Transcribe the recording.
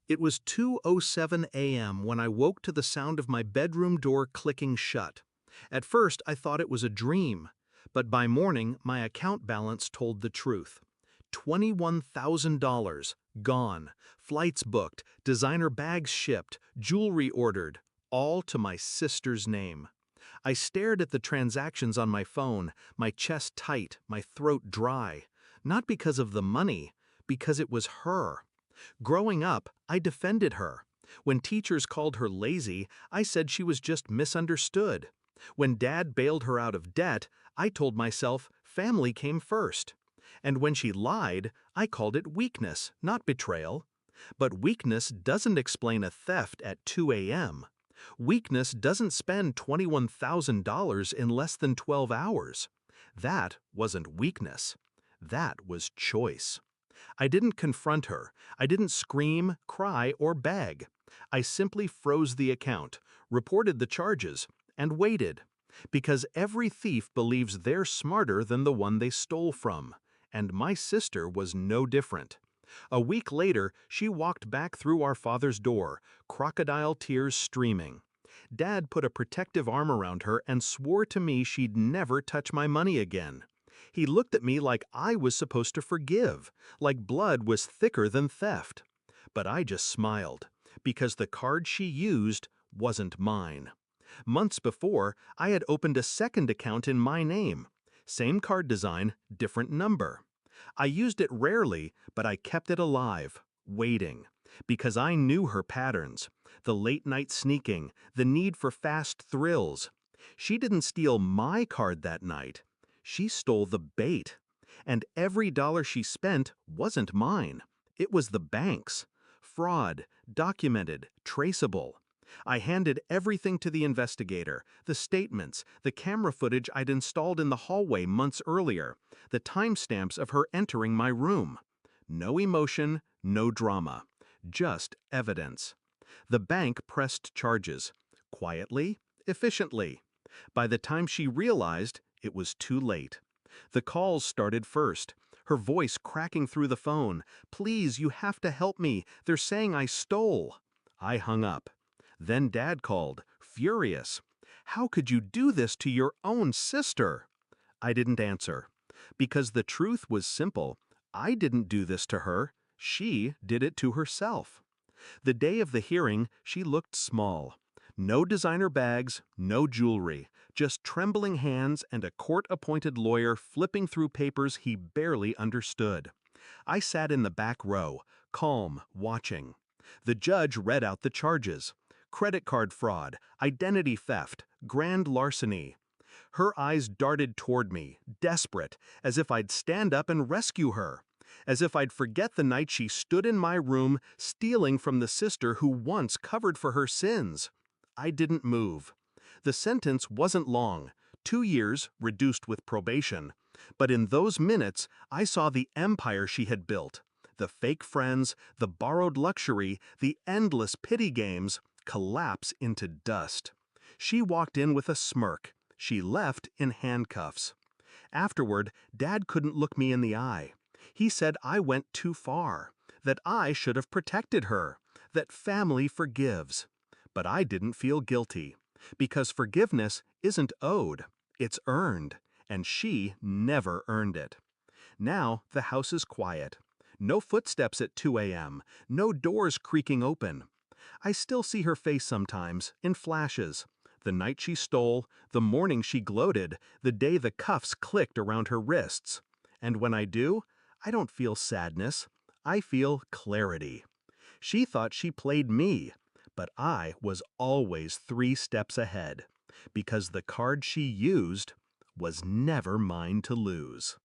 It was 2:07 a.m. when I woke to the sound of my bedroom door clicking shut. At first, I thought it was a dream, but by morning, my account balance told the truth. $21,000 gone, flights booked, designer bags shipped, jewelry ordered, all to my sister's name. I stared at the transactions on my phone, my chest tight, my throat dry. Not because of the money, because it was her. Growing up, I defended her. When teachers called her lazy, I said she was just misunderstood. When Dad bailed her out of debt, I told myself family came first. And when she lied, I called it weakness, not betrayal. But weakness doesn't explain a theft at 2 a.m. Weakness doesn't spend $21,000 in less than 12 hours. That wasn't weakness. That was choice. I didn't confront her. I didn't scream, cry, or beg. I simply froze the account, reported the charges, and waited. Because every thief believes they're smarter than the one they stole from. And my sister was no different. A week later, she walked back through our father's door, crocodile tears streaming. Dad put a protective arm around her and swore to me she'd never touch my money again. He looked at me like I was supposed to forgive, like blood was thicker than theft. But I just smiled, because the card she used wasn't mine. Months before, I had opened a second account in my name. Same card design, different number. I used it rarely, but I kept it alive, waiting. Because I knew her patterns, the late-night sneaking, the need for fast thrills. She didn't steal my card that night. She stole the bait. And every dollar she spent wasn't mine. It was the bank's. Fraud, documented, traceable. I handed everything to the investigator, the statements, the camera footage I'd installed in the hallway months earlier, the timestamps of her entering my room. No emotion, no drama. Just evidence. The bank pressed charges. Quietly, efficiently. By the time she realized, it was too late. The calls started first, her voice cracking through the phone. "Please, you have to help me. They're saying I stole." I hung up. Then Dad called, furious. "How could you do this to your own sister?" I didn't answer. Because the truth was simple. I didn't do this to her. She did it to herself. The day of the hearing, she looked small. No designer bags, no jewelry, just trembling hands and a court-appointed lawyer flipping through papers he barely understood. I sat in the back row, calm, watching. The judge read out the charges. Credit card fraud, identity theft, grand larceny. Her eyes darted toward me, desperate, as if I'd stand up and rescue her. As if I'd forget the night she stood in my room, stealing from the sister who once covered for her sins. I didn't move. The sentence wasn't long, 2 years, reduced with probation. But in those minutes, I saw the empire she had built. The fake friends, the borrowed luxury, the endless pity games, collapse into dust. She walked in with a smirk. She left in handcuffs. Afterward, Dad couldn't look me in the eye. He said I went too far, that I should have protected her, that family forgives. But I didn't feel guilty, because forgiveness isn't owed, it's earned, and she never earned it. Now the house is quiet. No footsteps at 2 a.m., no doors creaking open. I still see her face sometimes, in flashes. The night she stole, the morning she gloated, the day the cuffs clicked around her wrists. And when I do, I don't feel sadness. I feel clarity. She thought she played me, but I was always 3 steps ahead, because the card she used was never mine to lose.